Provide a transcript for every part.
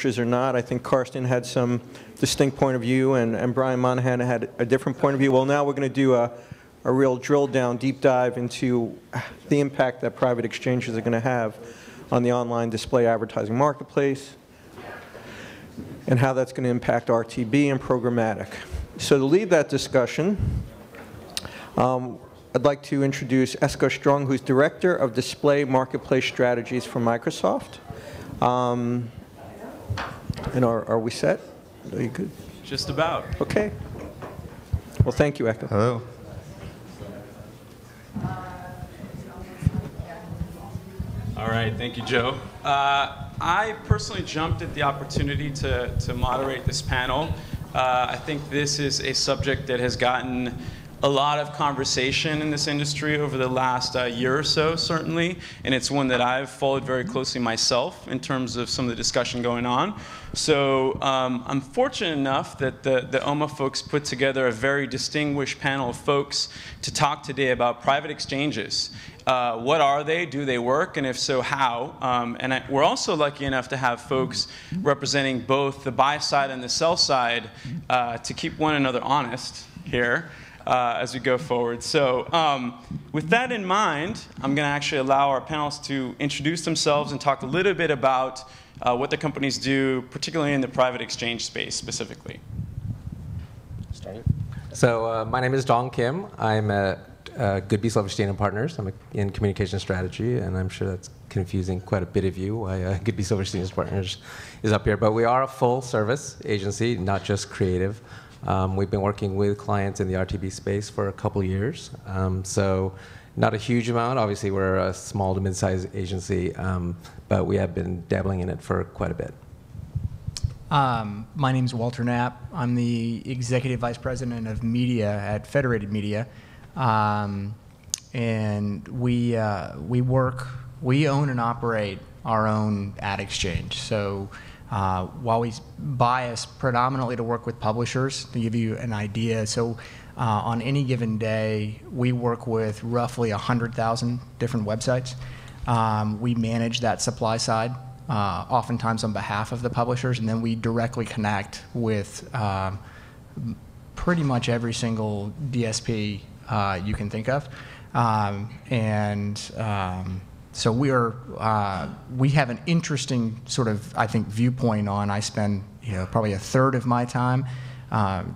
or not. I think Karsten had some distinct point of view, and Brian Monahan had a different point of view. Well, now we're going to do a real drill down, deep dive into the impact that private exchanges are going to have on the online display advertising marketplace and how that's going to impact RTB and programmatic. So to lead that discussion, I'd like to introduce Esco Strong, who's Director of Display Marketplace Strategies for Microsoft. And are we set? Are you good? Just about. Okay. Well, thank you, Esco. Hello. All right, thank you, Joe. I personally jumped at the opportunity to moderate this panel. I think this is a subject that has gotten a lot of conversation in this industry over the last year or so, certainly, and it's one that I've followed very closely myself in terms of some of the discussion going on. So I'm fortunate enough that the OMA folks put together a very distinguished panel of folks to talk today about private exchanges. What are they? Do they work? And if so, how? We're also lucky enough to have folks representing both the buy side and the sell side to keep one another honest here as we go forward. So with that in mind, I'm going to actually allow our panelists to introduce themselves and talk a little bit about what the companies do, particularly in the private exchange space specifically. So my name is Dong Kim. I'm at Goodby, Silverstein & Partners. I'm in communication strategy, and I'm sure that's confusing quite a bit of you why Goodby, Silverstein & Partners is up here. But we are a full-service agency, not just creative. We've been working with clients in the RTB space for a couple years. So not a huge amount. Obviously, we're a small to mid-sized agency, but we have been dabbling in it for quite a bit. My name's Walter Knapp. I'm the Executive Vice President of Media at Federated Media. And we own and operate our own ad exchange. So while we bias predominantly to work with publishers, to give you an idea, so on any given day, we work with roughly 100,000 different websites. We manage that supply side, oftentimes on behalf of the publishers, and then we directly connect with pretty much every single DSP you can think of. So we have an interesting sort of, I think, viewpoint on. I spend probably a third of my time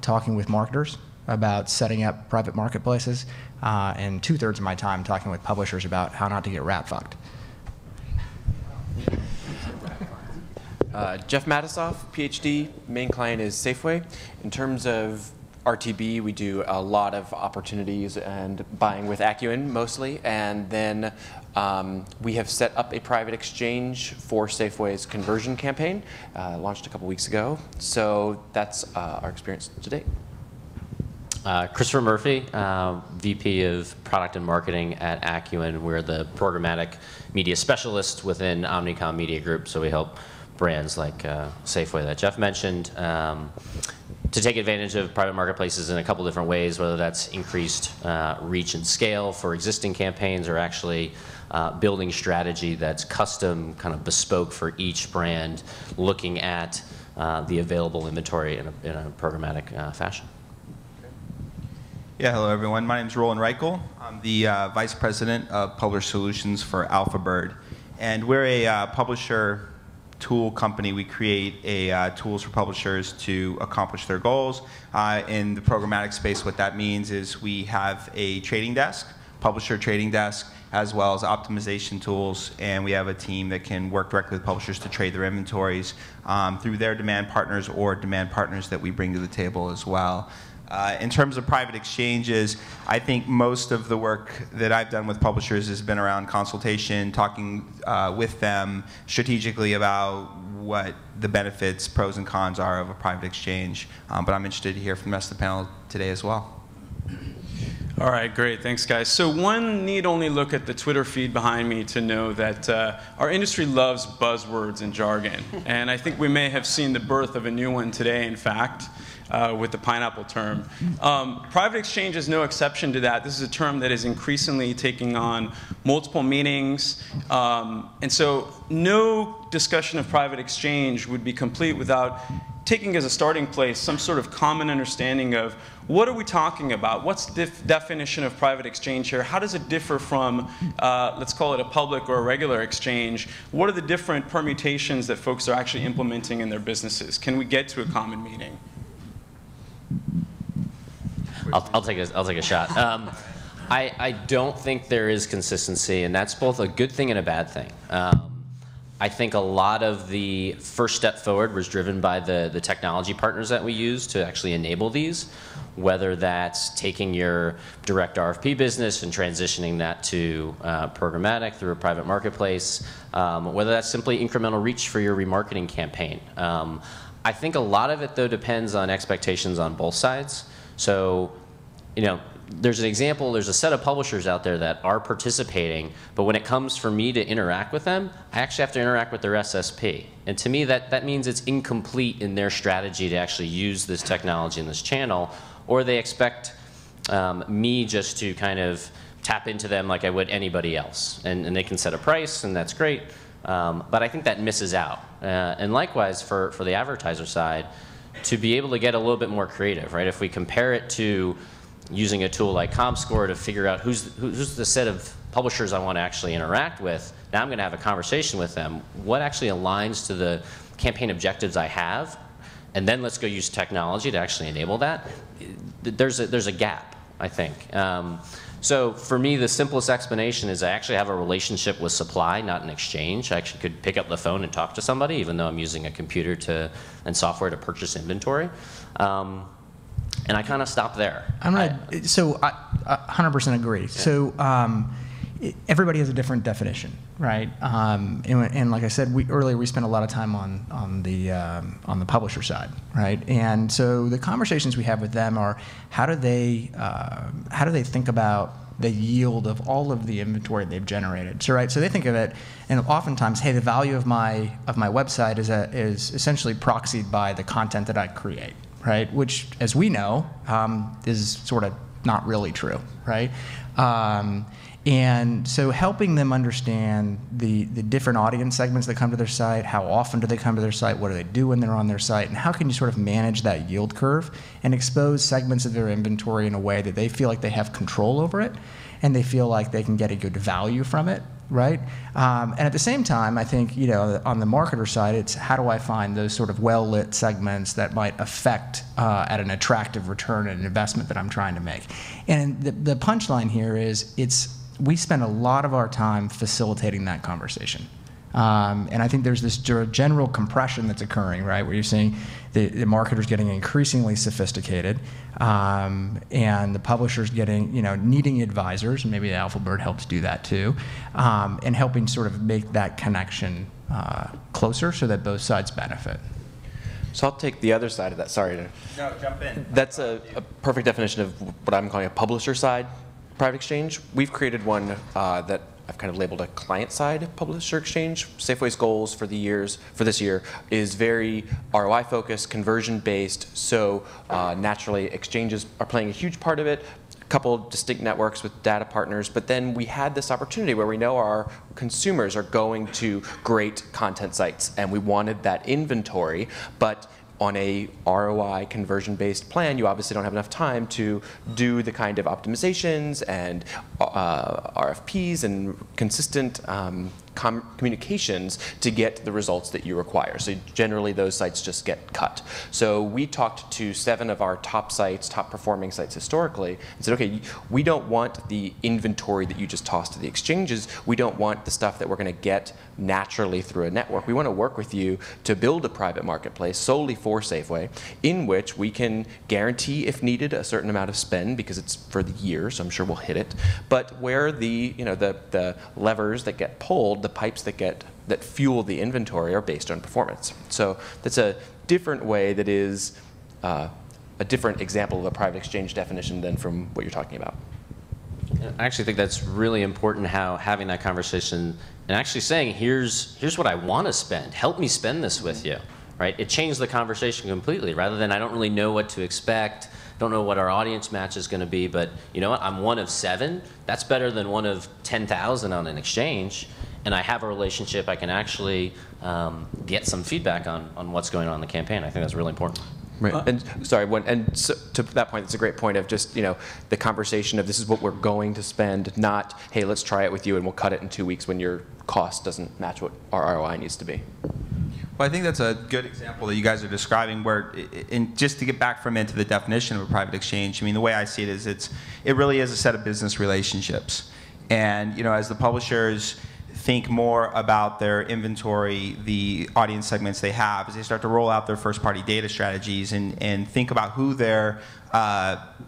talking with marketers about setting up private marketplaces, and 2/3 of my time talking with publishers about how not to get rat fucked. Jeff Matisoff, PhD. Main client is Safeway. In terms of RTB, we do a lot of opportunities and buying with Acuin mostly, and then we have set up a private exchange for Safeway's conversion campaign, launched a couple weeks ago. So that's our experience to date. Christopher Murphy, VP of Product and Marketing at Acuin. We're the programmatic media specialist within Omnicom Media Group, so we help brands like Safeway that Jeff mentioned to take advantage of private marketplaces in a couple different ways, whether that's increased reach and scale for existing campaigns or actually building strategy that's custom, kind of bespoke for each brand, looking at the available inventory in a programmatic fashion. Yeah, hello everyone. My name is Roland Reichel. I'm the Vice President of Publisher Solutions for AlphaBird. And we're a publisher tool company. We create tools for publishers to accomplish their goals. In the programmatic space, what that means is we have a trading desk, publisher trading desk, as well as optimization tools, and we have a team that can work directly with publishers to trade their inventories through their demand partners or demand partners that we bring to the table as well. In terms of private exchanges, I think most of the work that I've done with publishers has been around consultation, talking with them strategically about what the benefits, pros and cons are of a private exchange. But I'm interested to hear from the rest of the panel today as well. All right, great. Thanks, guys. So one need only look at the Twitter feed behind me to know that our industry loves buzzwords and jargon. And I think we may have seen the birth of a new one today, in fact, with the pineapple term. Private exchange is no exception to that. This is a term that is increasingly taking on multiple meanings. And so no discussion of private exchange would be complete without taking as a starting place some sort of common understanding of what are we talking about? What's the definition of private exchange here? How does it differ from, let's call it a public or a regular exchange? What are the different permutations that folks are actually implementing in their businesses? Can we get to a common meaning? I'll take a shot. I don't think there is consistency, and that's both a good thing and a bad thing. I think a lot of the first step forward was driven by the technology partners that we use to actually enable these, whether that's taking your direct RFP business and transitioning that to programmatic through a private marketplace, whether that's simply incremental reach for your remarketing campaign. I think a lot of it, though, depends on expectations on both sides. So, you know, there's an example, there's a set of publishers out there that are participating, but when it comes for me to interact with them, I actually have to interact with their SSP. And to me, that means it's incomplete in their strategy to actually use this technology in this channel, or they expect me just to kind of tap into them like I would anybody else. And they can set a price, and that's great, but I think that misses out. And likewise, for the advertiser side, to be able to get a little bit more creative, right? If we compare it to using a tool like ComScore to figure out who's the set of publishers I want to actually interact with. Now I'm going to have a conversation with them. What actually aligns to the campaign objectives I have? And then let's go use technology to actually enable that. There's a gap, I think. So for me, the simplest explanation is I actually have a relationship with supply, not an exchange. I actually could pick up the phone and talk to somebody, even though I'm using a computer and software to purchase inventory. And I kind of stop there. So I 100% agree. Yeah. So everybody has a different definition, right? And like I said, earlier we spent a lot of time on the publisher side, right? And so the conversations we have with them are how do they think about the yield of all of the inventory they've generated? So right, so they think of it, and oftentimes, hey, the value of my website is essentially proxied by the content that I create. Right, which, as we know, is sort of not really true, right? And so helping them understand the different audience segments that come to their site, how often do they come to their site, what do they do when they're on their site, and how can you sort of manage that yield curve and expose segments of their inventory in a way that they feel like they have control over it and they feel like they can get a good value from it, right? And at the same time, I think, you know, on the marketer side, it's how do I find those sort of well-lit segments that might affect at an attractive return on investment that I'm trying to make. And the punchline here is we spend a lot of our time facilitating that conversation. And I think there's this general compression that's occurring, right, where you're seeing the marketers getting increasingly sophisticated, and the publishers getting, you know, needing advisors, and maybe Alphabet helps do that too, and helping sort of make that connection closer so that both sides benefit. So I'll take the other side of that. Sorry to. No, jump in. That's a perfect definition of what I'm calling a publisher side private exchange. We've created one that I've kind of labeled a client-side publisher exchange. Safeway's goals for this year is very ROI focused, conversion based. So naturally, exchanges are playing a huge part of it. A couple distinct networks with data partners, but then we had this opportunity where we know our consumers are going to great content sites, and we wanted that inventory, but on a ROI conversion-based plan, you obviously don't have enough time to do the kind of optimizations and RFPs and consistent communications to get the results that you require. So generally those sites just get cut. So we talked to 7 of our top sites, top performing sites historically, and said, okay, we don't want the inventory that you just tossed to the exchanges. We don't want the stuff that we're going to get naturally through a network. We want to work with you to build a private marketplace solely for Safeway, in which we can guarantee, if needed, a certain amount of spend because it's for the year, so I'm sure we'll hit it. But where the levers that get pulled, the pipes that fuel the inventory are based on performance. So that's a different way that is a different example of a private exchange definition than from what you're talking about. I actually think that's really important, how having that conversation and actually saying, here's what I want to spend. Help me spend this with you, right? It changed the conversation completely, rather than I don't really know what to expect, don't know what our audience match is going to be, but you know what? I'm one of 7. That's better than one of 10,000 on an exchange. And I have a relationship. I can actually get some feedback on what's going on in the campaign. I think that's really important. Right. And sorry, and so to that point, it's a great point of just, the conversation of this is what we're going to spend, not, hey, let's try it with you and we'll cut it in 2 weeks when your cost doesn't match what our ROI needs to be. Well, I think that's a good example that you guys are describing where, and just to get back from into the definition of a private exchange, I mean, the way I see it is it really is a set of business relationships. And, as the publishers think more about their inventory, the audience segments they have, as they start to roll out their first-party data strategies and think about who their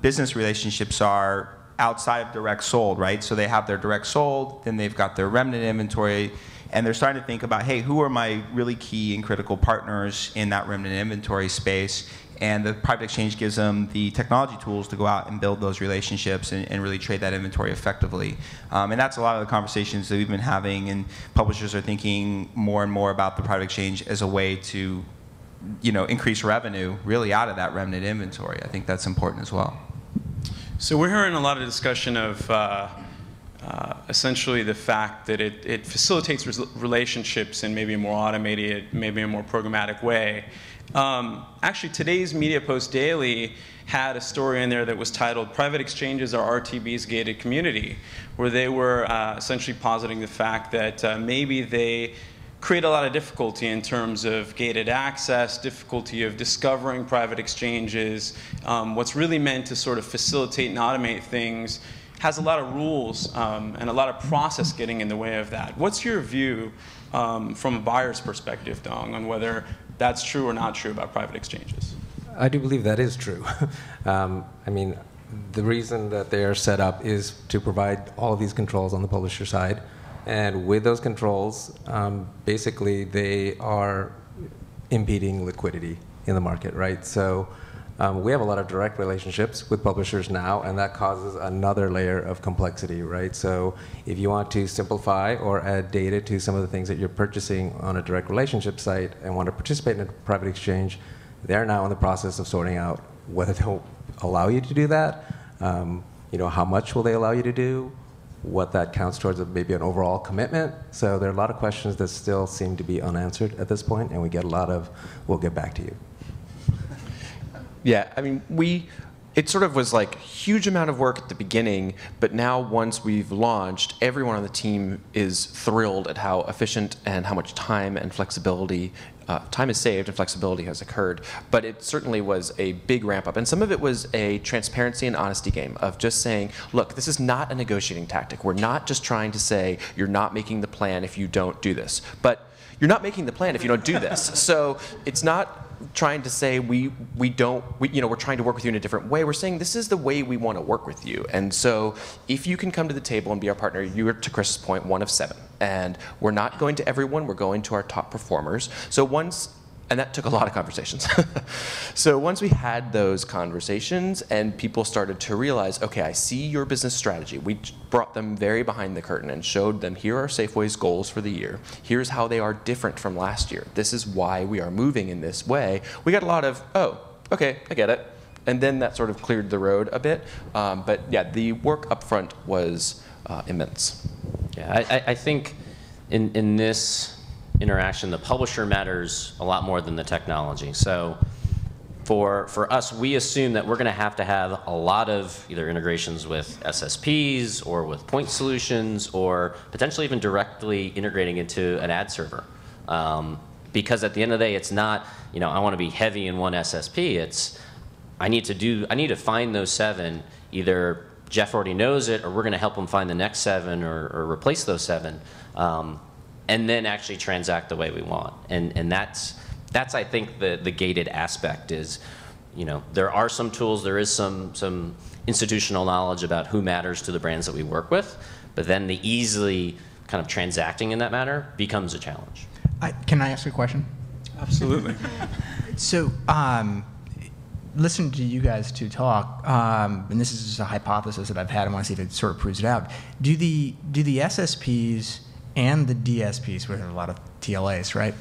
business relationships are outside of direct sold, right? So they have their direct sold, then they've got their remnant inventory, and they're starting to think about, hey, who are my really key and critical partners in that remnant inventory space? And the private exchange gives them the technology tools to go out and build those relationships and really trade that inventory effectively. And that's a lot of the conversations that we've been having, and publishers are thinking more and more about the private exchange as a way to increase revenue really out of that remnant inventory. I think that's important as well. So we're hearing a lot of discussion of essentially the fact that it facilitates relationships in maybe a more automated, maybe a more programmatic way. Actually, today's MediaPost Daily had a story in there that was titled "Private Exchanges Are RTB's Gated Community," where they were essentially positing the fact that maybe they create a lot of difficulty in terms of gated access, difficulty of discovering private exchanges. What's really meant to sort of facilitate and automate things has a lot of rules and a lot of process getting in the way of that. What's your view from a buyer's perspective, Dong, on whether that's true or not true about private exchanges? I do believe that is true. I mean, the reason that they are set up is to provide all of these controls on the publisher side. And with those controls, basically they are impeding liquidity in the market, right? So we have a lot of direct relationships with publishers now, and that causes another layer of complexity, right? So if you want to simplify or add data to some of the things that you're purchasing on a direct relationship site and want to participate in a private exchange, they're now in the process of sorting out whether they'll allow you to do that, how much will they allow you to do, what that counts towards maybe an overall commitment. So there are a lot of questions that still seem to be unanswered at this point, and we get a lot of, we'll get back to you. Yeah, I mean, it sort of was like huge amount of work at the beginning, but now once we've launched, everyone on the team is thrilled at how efficient and how much time and flexibility, time is saved and flexibility has occurred. But it certainly was a big ramp up. And some of it was a transparency and honesty game of just saying, look, this is not a negotiating tactic. We're not just trying to say, you're not making the plan if you don't do this. But you're not making the plan if you don't do this. So it's not trying to say we're trying to work with you in a different way. We're saying this is the way we want to work with you. And so if you can come to the table and be our partner, you are, to Chris's point, 1 of 7. And we're not going to everyone, we're going to our top performers. So and that took a lot of conversations. So once we had those conversations and people started to realize, okay, I see your business strategy. We brought them very behind the curtain and showed them, here are Safeway's goals for the year. Here's how they are different from last year. This is why we are moving in this way. We got a lot of, oh, okay, I get it. And then that sort of cleared the road a bit. But yeah, the work up front was immense. Yeah, I think in this interaction, the publisher matters a lot more than the technology. So for us, we assume that we're going to have a lot of either integrations with SSPs or with point solutions or potentially even directly integrating into an ad server. Because at the end of the day, it's not, I want to be heavy in one SSP. It's, I need to find those 7. Either Jeff already knows it, or we're going to help him find the next 7 or replace those 7. And then actually transact the way we want. And that's I think the gated aspect is, there are some tools, there is some institutional knowledge about who matters to the brands that we work with, but then the easily kind of transacting in that manner becomes a challenge. Can I ask a question? Absolutely. So listening to you guys two talk, and this is just a hypothesis that I've had, I want to see if it sort of proves it out. Do the SSPs and the DSPs, where there are a lot of TLAs, right?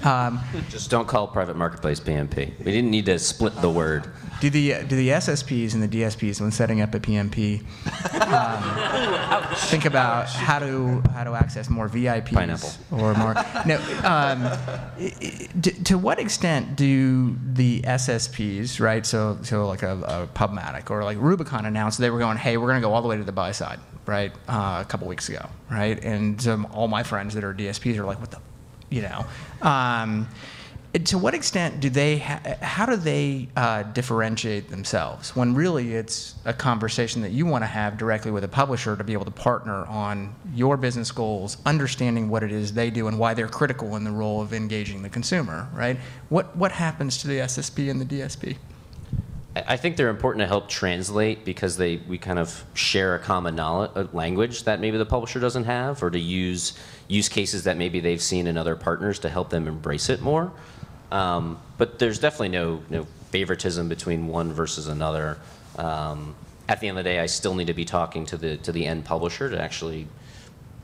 Just don't call private marketplace PMP. We didn't need to split the word. Do the SSPs and the DSPs, when setting up a PMP, think about how to access more VIPs Pineapple. or more? No. To what extent do the SSPs, right? So like a Pubmatic or like Rubicon announced they were going, hey, we're going to go all the way to the buy side, right? A couple weeks ago, right? And all my friends that are DSPs are like, what the, you know. To what extent do they, how do they differentiate themselves when really it's a conversation that you want to have directly with a publisher to be able to partner on your business goals, understanding what it is they do and why they're critical in the role of engaging the consumer, right? What happens to the SSP and the DSP? I think they're important to help translate because we kind of share a common language that maybe the publisher doesn't have, or to use cases that maybe they've seen in other partners to help them embrace it more. But there's definitely no favoritism between one versus another. At the end of the day, I still need to be talking to the end publisher to actually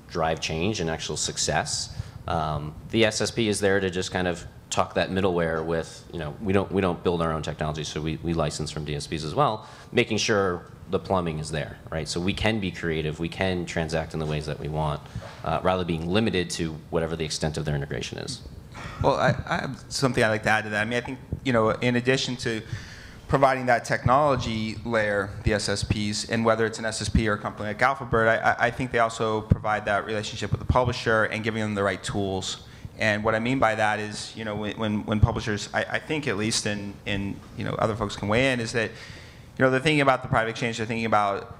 drive change and actual success. The SSP is there to just kind of talk that middleware with, we don't build our own technology, so we license from DSPs as well, making sure the plumbing is there, right? So we can be creative, we can transact in the ways that we want, rather than being limited to whatever the extent of their integration is. Well, I have something I'd like to add to that. I mean, I think, in addition to providing that technology layer, the SSPs, and whether it's an SSP or a company like Alphabird, I think they also provide that relationship with the publisher and giving them the right tools. And what I mean by that is, when publishers, I think at least, and other folks can weigh in, is that, they're thinking about the private exchange, they're thinking about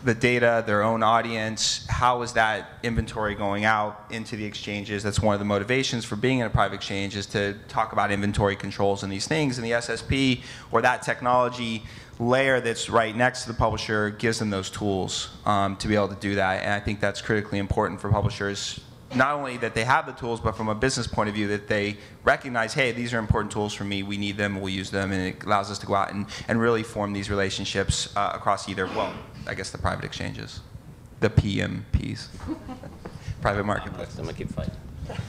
the data, their own audience, how is that inventory going out into the exchanges? That's one of the motivations for being in a private exchange, is to talk about inventory controls and these things. And the SSP, or that technology layer that's right next to the publisher, gives them those tools to be able to do that. And I think that's critically important for publishers, not only that they have the tools, but from a business point of view, that they recognize, hey, these are important tools for me, we need them, we'll use them, and it allows us to go out and really form these relationships across either, well, I guess the private exchanges, the PMPs, private marketplace. I'm gonna keep fighting.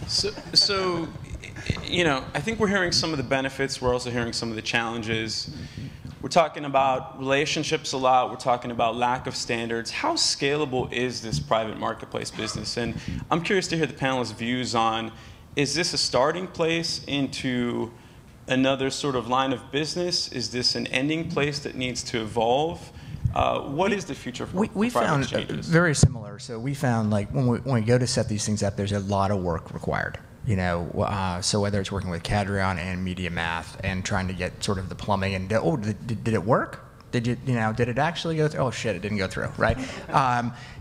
So, I think we're hearing some of the benefits, we're also hearing some of the challenges. We're talking about relationships a lot. We're talking about lack of standards. How scalable is this private marketplace business? And I'm curious to hear the panelists' views on, is this a starting place into another sort of line of business? Is this an ending place that needs to evolve? What is the future for we private found exchanges? very similar. So we found, like, when we go to set these things up, there's a lot of work required. So whether it's working with Cadreon and MediaMath and trying to get sort of the plumbing and, did it work? Did it actually go through? Oh shit, it didn't go through, right?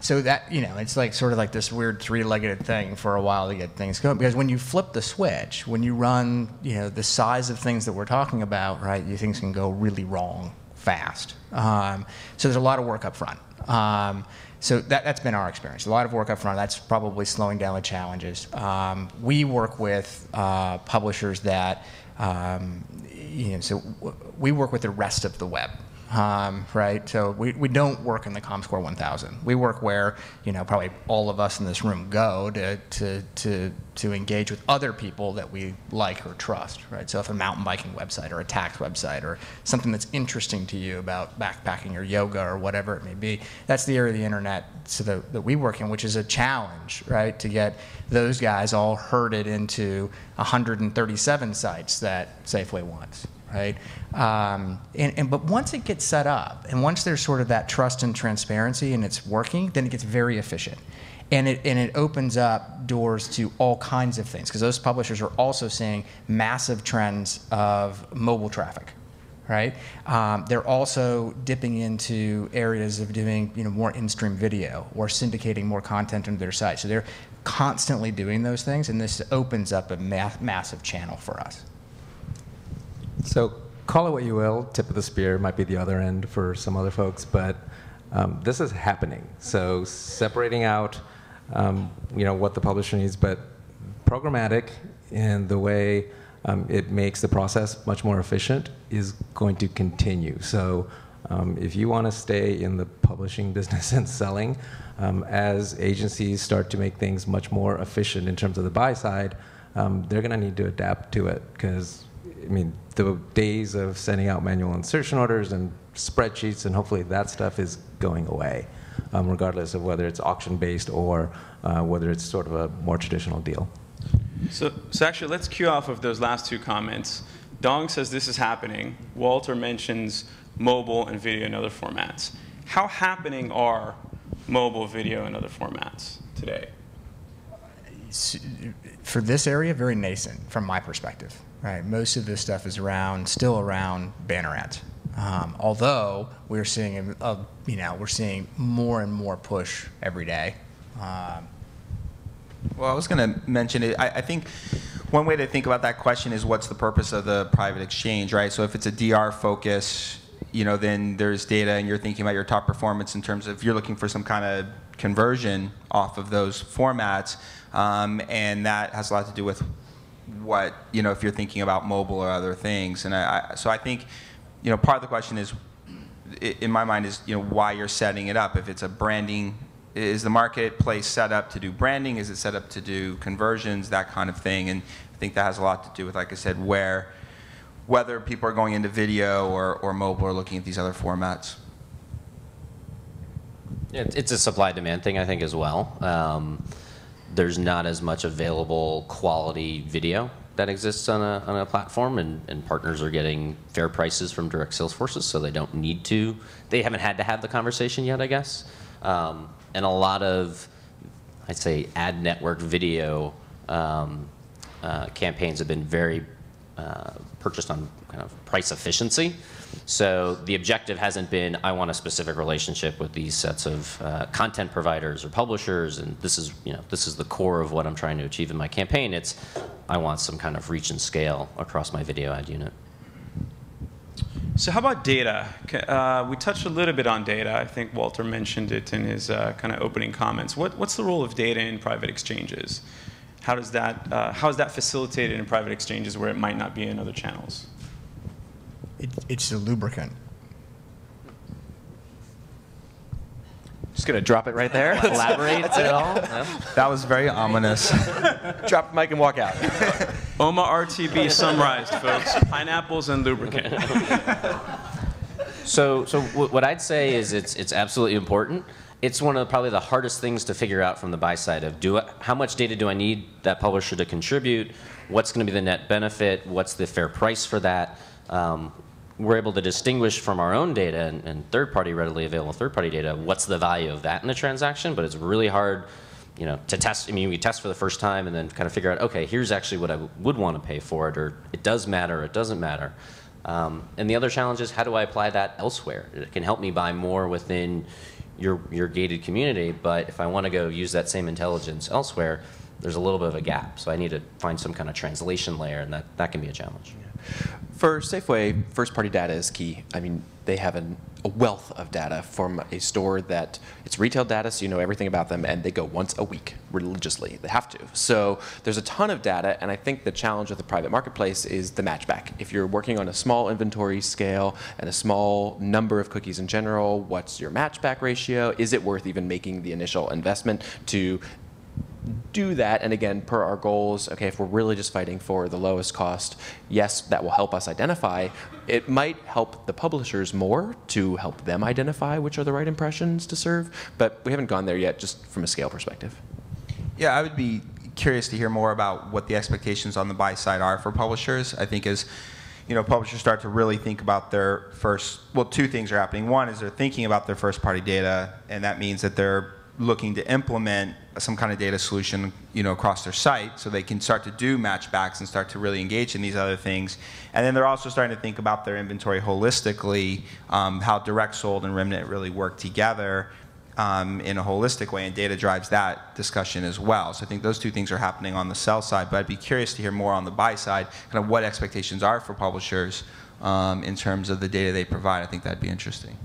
So that, it's like sort of like this weird three-legged thing for a while to get things going. Because when you flip the switch, when you run, the size of things that we're talking about, right, things can go really wrong fast. So there's a lot of work up front. So that's been our experience. A lot of work up front. That's probably slowing down the challenges. We work with publishers that, so we work with the rest of the web. Right? So we don't work in the ComScore 1000. We work where, probably all of us in this room go to engage with other people that we like or trust, right? So if a mountain biking website or a tax website or something that's interesting to you about backpacking or yoga or whatever it may be, that's the area of the internet that we work in, which is a challenge, right? To get those guys all herded into 137 sites that Safeway wants. Right? But once it gets set up, and once there's sort of that trust and transparency and it's working, then it gets very efficient. And it opens up doors to all kinds of things, because those publishers are also seeing massive trends of mobile traffic. Right? They're also dipping into areas of doing more in-stream video or syndicating more content into their site. So they're constantly doing those things, and this opens up a massive channel for us. So call it what you will, tip of the spear might be the other end for some other folks, but this is happening. So separating out, what the publisher needs, but programmatic in the way it makes the process much more efficient, is going to continue. So if you want to stay in the publishing business and selling, as agencies start to make things much more efficient in terms of the buy side, they're going to need to adapt to it, because I mean, the days of sending out manual insertion orders and spreadsheets and hopefully that stuff is going away, regardless of whether it's auction-based or whether it's sort of a more traditional deal. So actually, let's cue off of those last two comments. Dong says this is happening. Walter mentions mobile and video and other formats. How happening are mobile, video, and other formats today? For this area, very nascent from my perspective. Right, most of this stuff is still around banner ads. Although we're seeing we're seeing more and more push every day. Well, I was going to mention it. I think one way to think about that question is, what's the purpose of the private exchange, right? So if it's a DR focus, then there's data, and you're thinking about your top performance in terms of, you're looking for some kind of conversion off of those formats, and that has a lot to do with what, if you're thinking about mobile or other things. And so I think, part of the question is, in my mind, is, why you're setting it up. If it's a branding, is the marketplace set up to do branding? Is it set up to do conversions, that kind of thing? And I think that has a lot to do with, like I said, whether people are going into video or mobile or looking at these other formats. Yeah, it's a supply-demand thing, I think, as well. There's not as much available quality video that exists on a platform, and partners are getting fair prices from direct sales forces, so they don't need to. They haven't had to have the conversation yet, I guess. And a lot of, I'd say, ad network video campaigns have been very purchased on kind of price efficiency. So the objective hasn't been, I want a specific relationship with these sets of content providers or publishers, and this is the core of what I'm trying to achieve in my campaign. It's, I want some kind of reach and scale across my video ad unit. So how about data? We touched a little bit on data. I think Walter mentioned it in his kind of opening comments. What's the role of data in private exchanges? How is that facilitated in private exchanges where it might not be in other channels? It's a lubricant. Just going to drop it right there. Elaborate at all? No? That was very ominous. Drop the mic and walk out. OMA RTB summarized, folks. Pineapples and lubricant. So what I'd say is it's absolutely important. It's one of probably the hardest things to figure out from the buy side of, how much data do I need that publisher to contribute? What's going to be the net benefit? What's the fair price for that? We're able to distinguish from our own data and third-party, readily available third-party data, what's the value of that in a transaction, but it's really hard, to test. I mean, we test for the first time and then kind of figure out, okay, here's actually what I would want to pay for it, or it does matter, or it doesn't matter. And the other challenge is, how do I apply that elsewhere? It can help me buy more within your gated community, but if I want to go use that same intelligence elsewhere, there's a little bit of a gap. So I need to find some kind of translation layer, and that can be a challenge. For Safeway, first-party data is key. I mean, they have a wealth of data from a store that it's retail data, so you know everything about them, and they go once a week religiously. They have to. So there's a ton of data, and I think the challenge of the private marketplace is the matchback. If you're working on a small inventory scale and a small number of cookies in general, what's your matchback ratio? Is it worth even making the initial investment to do that? And again, per our goals, okay, if we're really just fighting for the lowest cost, yes, that will help us identify. It might help the publishers more to help them identify which are the right impressions to serve, but we haven't gone there yet, just from a scale perspective. Yeah, I would be curious to hear more about what the expectations on the buy side are for publishers. I think as publishers start to really think about their two things are happening. One is they're thinking about their first party data, and that means that they're looking to implement some kind of data solution, across their site, so they can start to do matchbacks and start to really engage in these other things. And then they're also starting to think about their inventory holistically, how direct sold and remnant really work together in a holistic way, and data drives that discussion as well. So I think those two things are happening on the sell side, but I'd be curious to hear more on the buy side, kind of what expectations are for publishers in terms of the data they provide. I think that'd be interesting.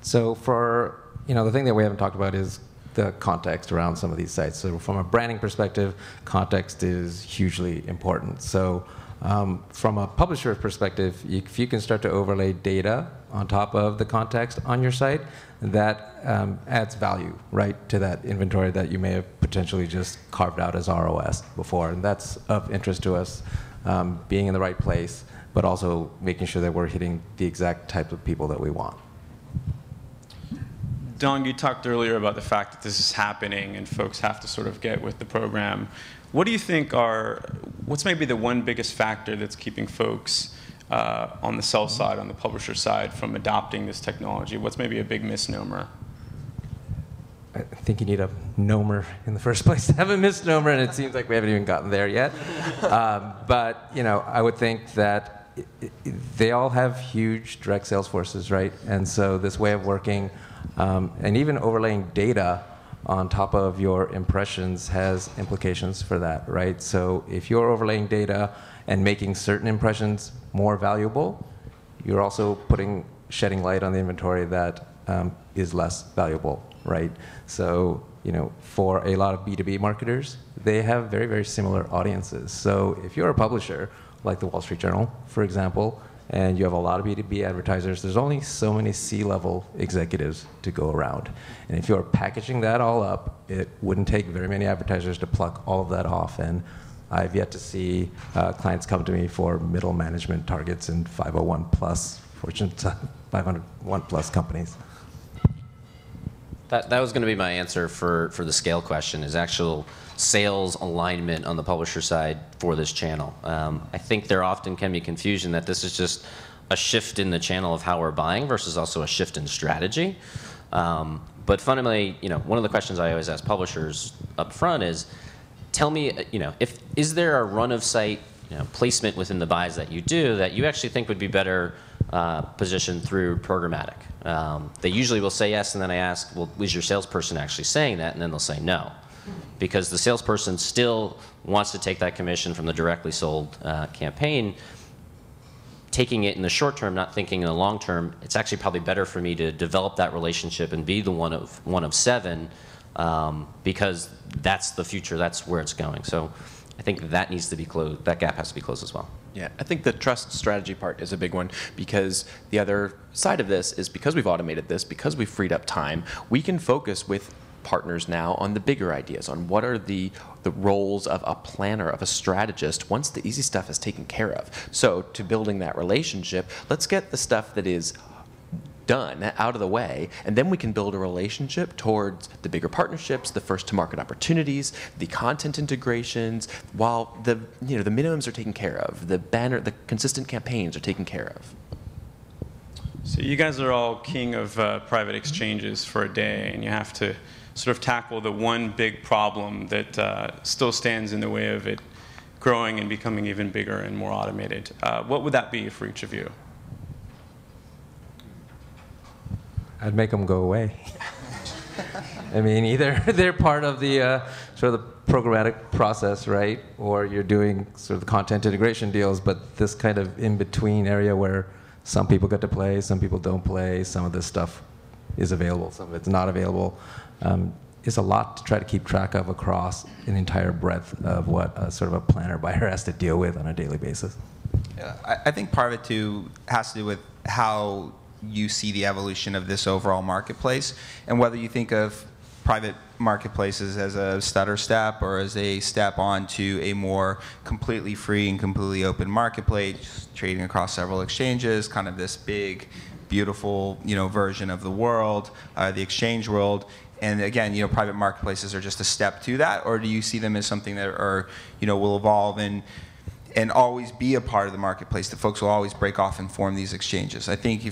So for the thing that we haven't talked about is the context around some of these sites. So from a branding perspective, context is hugely important. So From a publisher perspective, if you can start to overlay data on top of the context on your site, that adds value, right, to that inventory that you may have potentially just carved out as ROS before. And that's of interest to us, being in the right place, but also making sure that we're hitting the exact type of people that we want. Dong, you talked earlier about the fact that this is happening and folks have to sort of get with the program. What do you think what's maybe the one biggest factor that's keeping folks on the sell side, on the publisher side, from adopting this technology? What's maybe a big misnomer? I think you need a nomer in the first place to have a misnomer, and it seems like we haven't even gotten there yet. But I would think that they all have huge direct sales forces, right? And so this way of working, and even overlaying data on top of your impressions has implications for that, right? So if you're overlaying data and making certain impressions more valuable, you're also shedding light on the inventory that is less valuable, right? So, for a lot of B2B marketers, they have very, very similar audiences. So if you're a publisher, like the Wall Street Journal, for example, and you have a lot of B2B advertisers, there's only so many C-level executives to go around. And if you're packaging that all up, it wouldn't take very many advertisers to pluck all of that off. And I've yet to see clients come to me for middle management targets in 501 plus, Fortune 501 plus companies. That was going to be my answer for the scale question, is actual sales alignment on the publisher side for this channel. I think there often can be confusion that this is just a shift in the channel of how we're buying versus also a shift in strategy. But fundamentally, one of the questions I always ask publishers up front is, tell me, is there a run of site placement within the buys that you do that you actually think would be better positioned through programmatic? They usually will say yes, and then I ask, well, is your salesperson actually saying that? And then they'll say no. Because the salesperson still wants to take that commission from the directly sold campaign, taking it in the short term, not thinking in the long term. It's actually probably better for me to develop that relationship and be the one of seven, because that's the future, that's where it's going. So I think that needs to be closed. That gap has to be closed as well. Yeah, I think the trust strategy part is a big one, because the other side of this is, because we've automated this, because we've freed up time, we can focus with partners now on the bigger ideas, on what are the roles of a planner, of a strategist, once the easy stuff is taken care of. So to building that relationship, let's get the stuff that is done out of the way, and then we can build a relationship towards the bigger partnerships, the first to market opportunities, the content integrations, while the minimums are taken care of, the consistent campaigns are taken care of. So you guys are all king of private exchanges for a day, and you have to sort of tackle the one big problem that still stands in the way of it growing and becoming even bigger and more automated. What would that be for each of you? I'd make them go away. I mean, either they're part of the sort of the programmatic process, right? Or you're doing sort of the content integration deals, but this kind of in-between area where some people get to play, some people don't play, some of this stuff is available, some of it's not available, is a lot to try to keep track of across an entire breadth of what sort of a planner buyer has to deal with on a daily basis. Yeah, I think part of it too has to do with how you see the evolution of this overall marketplace, and whether you think of private marketplaces as a stutter step or as a step onto a more completely free and completely open marketplace, trading across several exchanges, kind of this big, beautiful, version of the world, the exchange world. And again, private marketplaces are just a step to that, or do you see them as something that are, will evolve and always be a part of the marketplace, that folks will always break off and form these exchanges? I think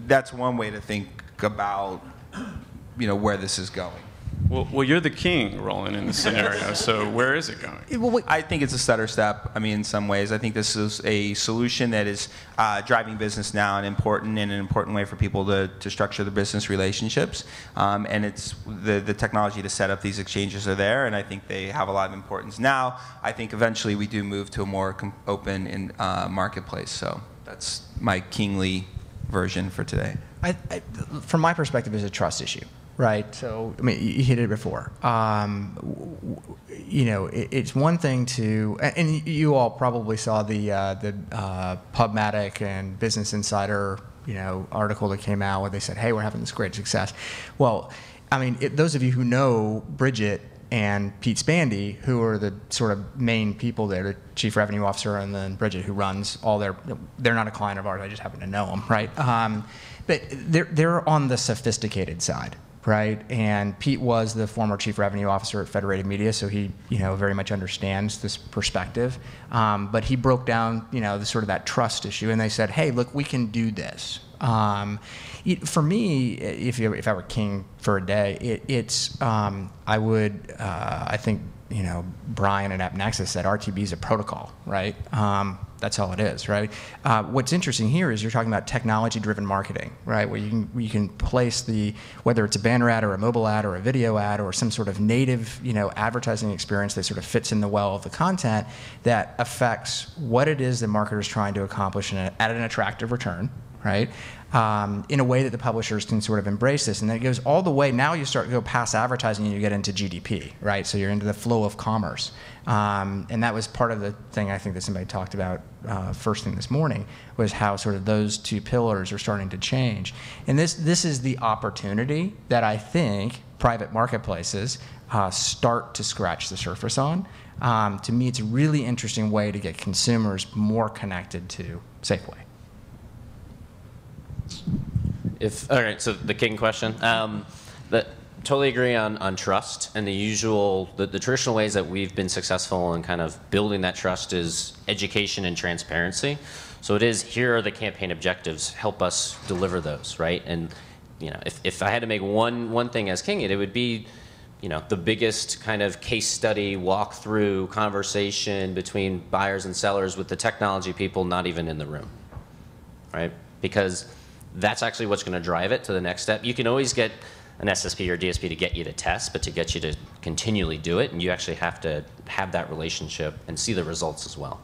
that's one way to think about, where this is going. Well, you're the king, Roland, in this scenario, so where is it going? I think it's a stutter step. I mean, in some ways, I think this is a solution that is driving business now and in an important way for people to structure their business relationships. And it's the technology to set up these exchanges are there, and I think they have a lot of importance now. I think eventually we do move to a more open marketplace. So that's my kingly version for today. From my perspective, it's a trust issue. right? So, I mean, you hit it before. You know, it's one thing to, and you all probably saw the Pubmatic and Business Insider, you know, article that came out where they said, hey, we're having this great success. Well, I mean, those of you who know Bridget and Pete Spandy, who are the sort of main people there, the Chief Revenue Officer, and then Bridget, who runs all they're not a client of ours, I just happen to know them, right? But they're on the sophisticated side, right? And Pete was the former Chief Revenue Officer at Federated Media, so he, you know, very much understands this perspective. But he broke down, you know, the sort of that trust issue, and they said, hey, look, we can do this. For me, if I were king for a day, I think, you know, Brian at AppNexus said RTB is a protocol, right? That's all it is, right? What's interesting here is you're talking about technology-driven marketing, right? Where you can place whether it's a banner ad or a mobile ad or a video ad or some sort of native, you know, advertising experience that sort of fits in the well of the content that affects what it is the marketer is trying to accomplish at an attractive return, right? In a way that the publishers can sort of embrace this. And then it goes all the way, now you start to go past advertising and you get into GDP, right? So you're into the flow of commerce. And that was part of the thing I think that somebody talked about first thing this morning, was how sort of those two pillars are starting to change. And this is the opportunity that I think private marketplaces start to scratch the surface on. To me, it's a really interesting way to get consumers more connected to Safeway. All right, so the king question. Totally agree on trust, and the traditional ways that we've been successful in kind of building that trust is education and transparency. So it is, here are the campaign objectives, help us deliver those, right? And, you know, if I had to make one thing as king, it would be, you know, the biggest kind of case study, walkthrough, conversation between buyers and sellers with the technology people not even in the room, right? Because that's actually what's going to drive it to the next step. You can always get an SSP or DSP to get you to test, but to get you to continually do it, and you actually have to have that relationship and see the results as well.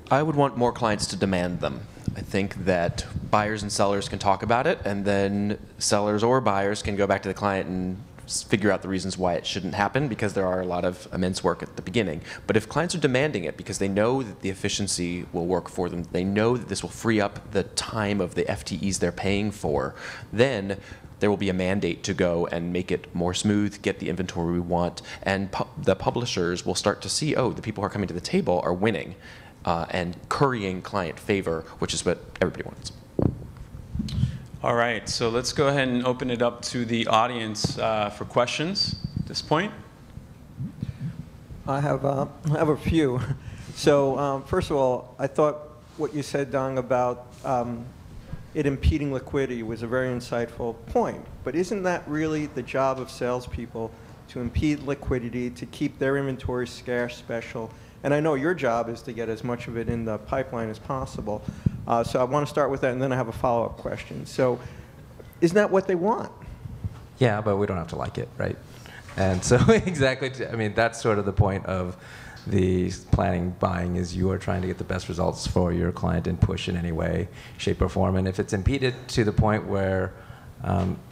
I would want more clients to demand them. I think that buyers and sellers can talk about it, and then sellers or buyers can go back to the client and figure out the reasons why it shouldn't happen, because there are a lot of immense work at the beginning. But if clients are demanding it because they know that the efficiency will work for them, they know that this will free up the time of the FTEs they're paying for, then there will be a mandate to go and make it more smooth, get the inventory we want, and the publishers will start to see, oh, the people who are coming to the table are winning and currying client favor, which is what everybody wants. All right, so let's go ahead and open it up to the audience for questions at this point. I have a few. So first of all, I thought what you said, Dong, about it impeding liquidity was a very insightful point. But isn't that really the job of salespeople, to impede liquidity, to keep their inventory scarce, special? And I know your job is to get as much of it in the pipeline as possible. So I want to start with that, and then I have a follow-up question. So isn't that what they want? Yeah, but we don't have to like it, right? And so exactly, I mean, that's sort of the point of the planning buying, is you are trying to get the best results for your client and push in any way, shape, or form. And if it's impeded to the point where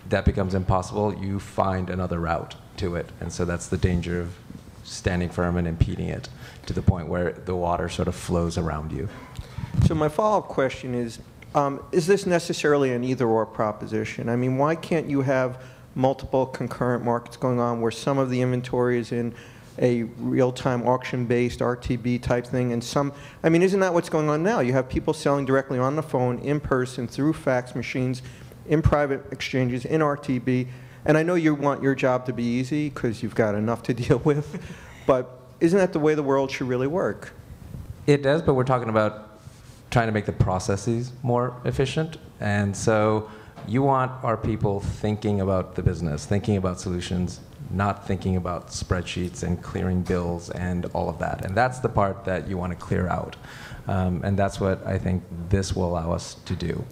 that becomes impossible, you find another route to it. And so that's the danger of standing firm and impeding it to the point where the water sort of flows around you. So my follow-up question is this necessarily an either-or proposition? I mean, why can't you have multiple concurrent markets going on where some of the inventory is in a real-time auction-based RTB type thing, and some, I mean, isn't that what's going on now? You have people selling directly on the phone, in person, through fax machines, in private exchanges, in RTB, and I know you want your job to be easy because you've got enough to deal with, but isn't that the way the world should really work? It does, but we're talking about trying to make the processes more efficient, and so you want our people thinking about the business, thinking about solutions, not thinking about spreadsheets and clearing bills and all of that. And that's the part that you want to clear out. And that's what I think this will allow us to do.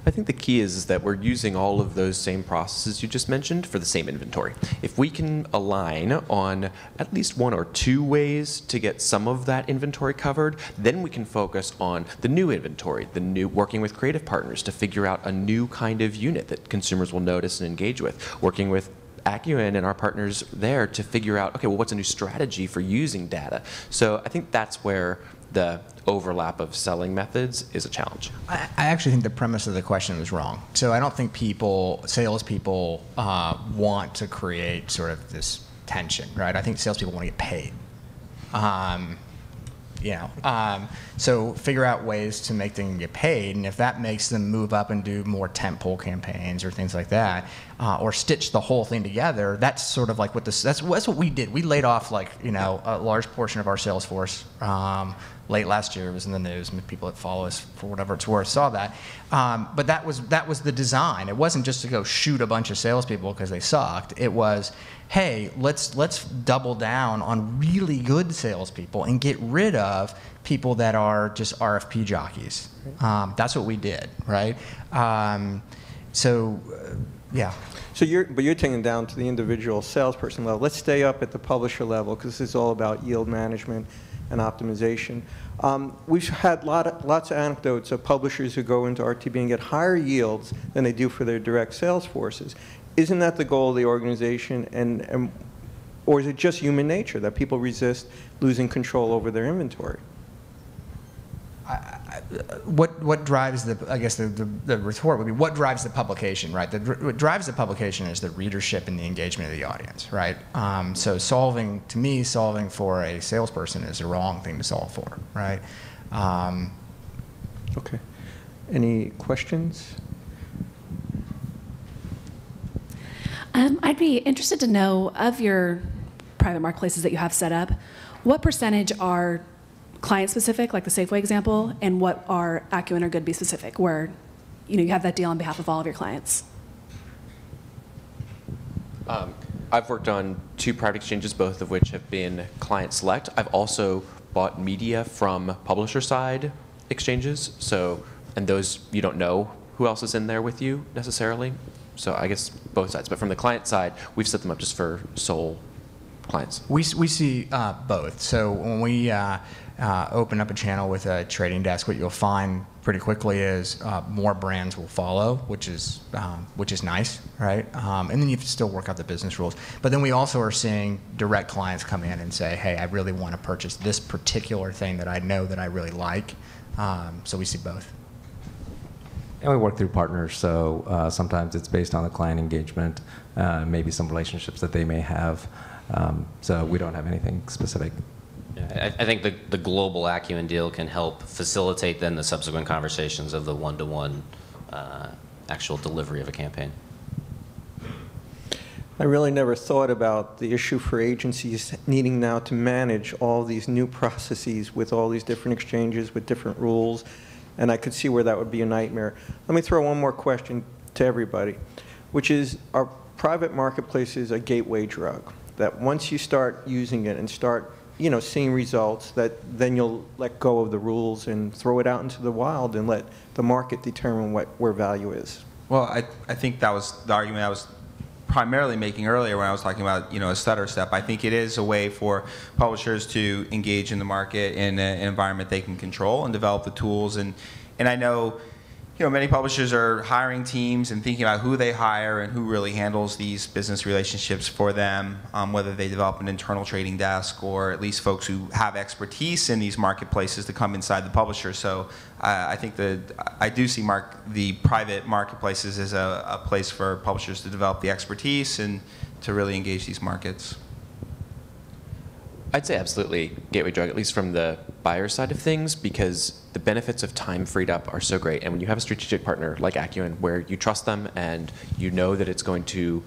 I think the key is that we're using all of those same processes you just mentioned for the same inventory. If we can align on at least one or two ways to get some of that inventory covered, then we can focus on the new inventory, working with creative partners to figure out a new kind of unit that consumers will notice and engage with, working with Acuin and our partners there to figure out, okay, well, what's a new strategy for using data? So I think that's where the overlap of selling methods is a challenge. I actually think the premise of the question was wrong. So I don't think salespeople want to create sort of this tension, right? I think salespeople want to get paid. So figure out ways to make them get paid, and if that makes them move up and do more tentpole campaigns or things like that, or stitch the whole thing together, that's sort of like that's what we did. We laid off a large portion of our sales force. Late last year, it was in the news, and people that follow us for whatever it's worth saw that. But that was the design. It wasn't just to go shoot a bunch of salespeople because they sucked. It was, hey, let's double down on really good salespeople and get rid of people that are just RFP jockeys. That's what we did, right? Yeah. So you're taking it down to the individual salesperson level. Let's stay up at the publisher level, because this is all about yield management and optimization. We've had lots of anecdotes of publishers who go into RTB and get higher yields than they do for their direct sales forces. Isn't that the goal of the organization, or is it just human nature that people resist losing control over their inventory? What drives the retort would be, what drives the publication, right? What drives the publication is the readership and the engagement of the audience, right? So solving for a salesperson is the wrong thing to solve for, right? Okay. Any questions? I'd be interested to know, of your private marketplaces that you have set up, what percentage are client-specific, like the Safeway example, and what are Acuin or Goodby specific, where you have that deal on behalf of all of your clients? I've worked on 2 private exchanges, both of which have been client select. I've also bought media from publisher side exchanges, and those you don't know who else is in there with you necessarily. So I guess both sides. But from the client side, we've set them up just for sole clients. We see both. So when we open up a channel with a trading desk, what you'll find pretty quickly is more brands will follow, which is nice, right? And then you have to still work out the business rules. But then we also are seeing direct clients come in and say, hey, I really want to purchase this particular thing that I know that I really like. So we see both. And we work through partners, so sometimes it's based on the client engagement, maybe some relationships that they may have. So we don't have anything specific. Yeah, I think the global Acuin deal can help facilitate then the subsequent conversations of the one-to-one actual delivery of a campaign. I really never thought about the issue for agencies needing now to manage all these new processes with all these different exchanges with different rules, and I could see where that would be a nightmare. Let me throw one more question to everybody, which is, are private marketplaces a gateway drug? That once you start using it and start seeing results, that then you'll let go of the rules and throw it out into the wild and let the market determine where value is? Well, I think that was the argument I was primarily making earlier when I was talking about a stutter step. I think it is a way for publishers to engage in the market in an environment they can control and develop the tools. And I know many publishers are hiring teams and thinking about who they hire and who really handles these business relationships for them, whether they develop an internal trading desk or at least folks who have expertise in these marketplaces to come inside the publisher. So I think I do see the private marketplaces as a place for publishers to develop the expertise and to really engage these markets. I'd say absolutely gateway drug, at least from the buyer side of things, because the benefits of time freed up are so great. And when you have a strategic partner like Acuin, where you trust them and you know that it's going to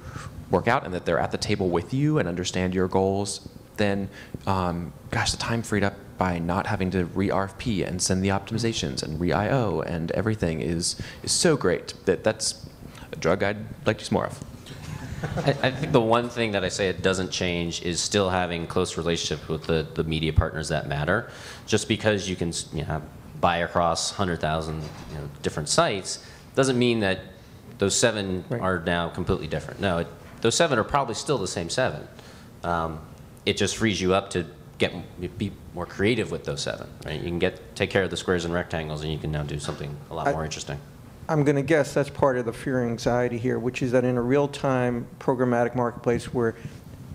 work out and that they're at the table with you and understand your goals, then, gosh, the time freed up by not having to re-RFP and send the optimizations and re-IO and everything is so great that that's a drug I'd like to use more of. I think the one thing that I say it doesn't change is still having close relationships with the media partners that matter. Just because you can buy across 100,000 different sites Doesn't mean that those 7 Right. are now completely different. No, those 7 are probably still the same 7. It just frees you up to be more creative with those 7. Right? You can take care of the squares and rectangles, and you can now do something a lot more interesting. I'm going to guess that's part of the fear and anxiety here, which is that in a real-time programmatic marketplace where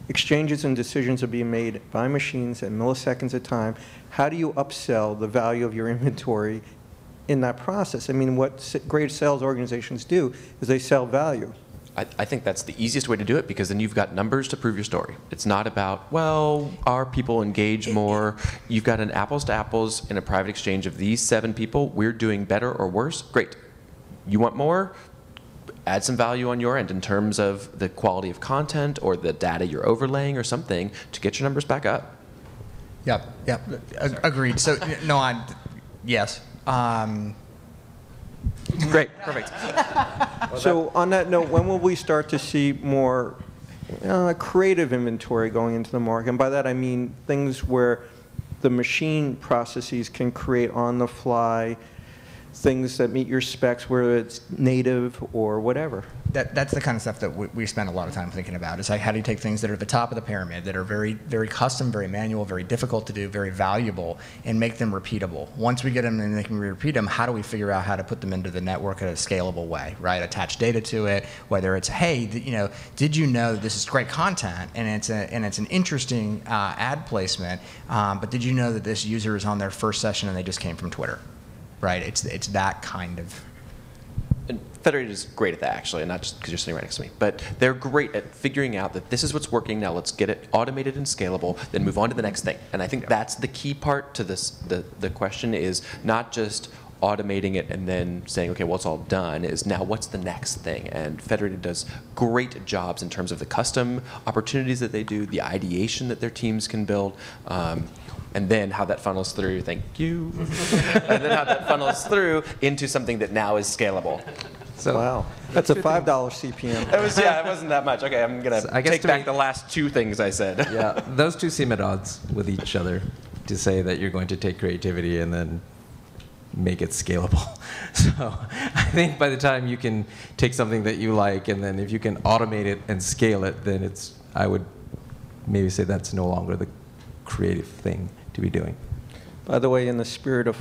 exchanges and decisions are being made by machines at milliseconds at time, how do you upsell the value of your inventory in that process? I mean, what great sales organizations do is they sell value. I think that's the easiest way to do it, because then you've got numbers to prove your story. It's not about, well, are people engage more? You've got an apples to apples in a private exchange of these 7 people. We're doing better or worse. Great. You want more? Add some value on your end in terms of the quality of content or the data you're overlaying or something to get your numbers back up. Yep, agreed. So, no, yes. Great, perfect. So on that note, when will we start to see more creative inventory going into the market? And by that I mean things where the machine processes can create on the fly things that meet your specs, whether it's native or whatever. That's the kind of stuff that we spend a lot of time thinking about. Is like, how do you take things that are at the top of the pyramid, that are very, very custom, very manual, very difficult to do, very valuable, and make them repeatable. Once we get them and they can repeat them, how do we figure out how to put them into the network in a scalable way, right? Attach data to it, whether it's, hey, did you know this is great content and it's an interesting ad placement, but did you know that this user is on their first session and they just came from Twitter, right? It's that kind of. And Federated is great at that, actually, and not just because you're sitting right next to me. But they're great at figuring out that this is what's working. Now let's get it automated and scalable, then move on to the next thing. And I think that's the key part to this. The question is not just automating it and then saying, okay, well, it's all done, is now what's the next thing? And Federated does great jobs in terms of the custom opportunities that they do, the ideation that their teams can build, and then how that funnels through, thank you, and then how that funnels through into something that now is scalable. So, wow, that's a $5 CPM. It wasn't that much. Okay, I'm going to take back the last 2 things I said. Yeah, those 2 seem at odds with each other, to say that you're going to take creativity and then make it scalable. So I think by the time you can take something that you like, and then if you can automate it and scale it, then I would maybe say that's no longer the creative thing to be doing. By the way, in the spirit of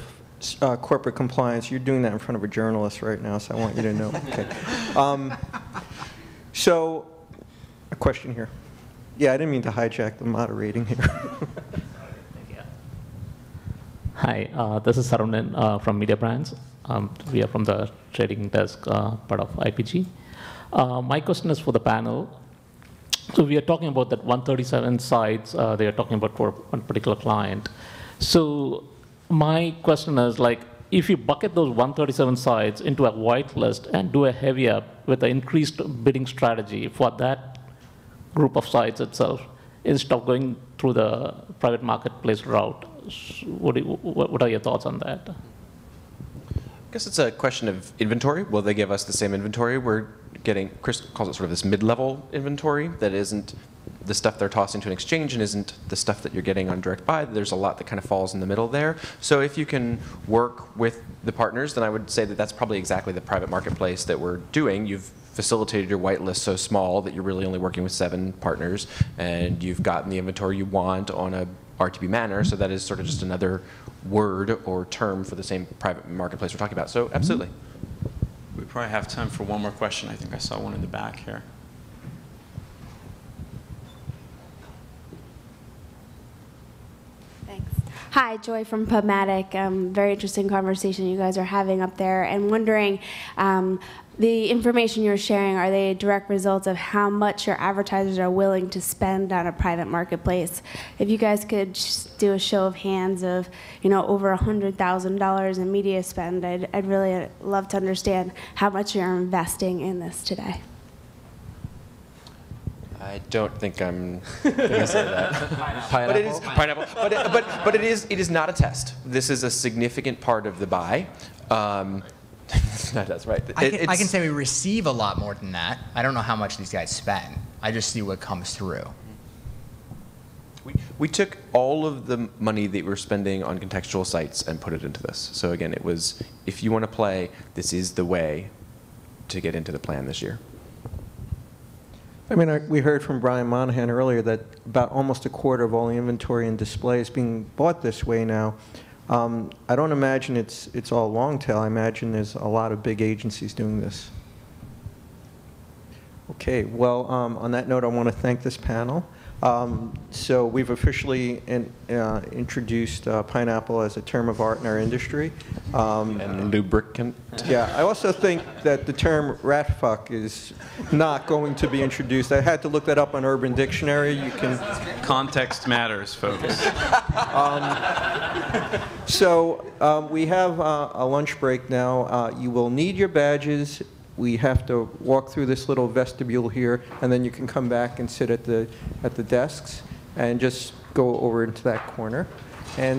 corporate compliance, you're doing that in front of a journalist right now, so I want you to know. Okay. So, a question here. Yeah, I didn't mean to hijack the moderating here. Hi, this is Sarunan from Media Brands. We are from the trading desk part of IPG. My question is for the panel. So we are talking about that 137 sites they are talking about for one particular client. So my question is, like, if you bucket those 137 sites into a whitelist and do a heavy up with an increased bidding strategy for that group of sites itself, instead of going through the private marketplace route, what are your thoughts on that? I guess it's a question of inventory. Will they give us the same inventory? We're getting, Chris calls it sort of this mid-level inventory that isn't the stuff they're tossing to an exchange and isn't the stuff that you're getting on direct buy. There's a lot that kind of falls in the middle there. So if you can work with the partners, then I would say that that's probably exactly the private marketplace that we're doing. You've facilitated your whitelist so small that you're really only working with 7 partners, and you've gotten the inventory you want on a RTB manner, so that is sort of just another word or term for the same private marketplace we're talking about. So absolutely. We probably have time for one more question. I think I saw one in the back here. Thanks. Hi, Joy from Pubmatic. Very interesting conversation you guys are having up there, and wondering, the information you're sharing, are they direct results of how much your advertisers are willing to spend on a private marketplace? If you guys could just do a show of hands of, over $100,000 in media spend, I'd really love to understand how much you're investing in this today. I don't think I'm going to say that. But it is pineapple. But it is not a test. This is a significant part of the buy. That's right. I can say we receive a lot more than that. I don't know how much these guys spend. I just see what comes through. We took all of the money that we're spending on contextual sites and put it into this. So again, it was, if you want to play, this is the way. to get into the plan this year. I mean, we heard from Brian Monahan earlier that about almost a quarter of all the inventory and display is being bought this way now. I don't imagine it's all long tail. I imagine there's a lot of big agencies doing this. Okay, well, on that note, I want to thank this panel. So we've officially introduced pineapple as a term of art in our industry. And lubricant. Yeah, I also think that the term rat fuck is not going to be introduced. I had to look that up on Urban Dictionary. You can. Context matters, folks. So we have a lunch break now. You will need your badges. We have to walk through this little vestibule here, and then you can come back and sit at the desks and just go over into that corner. And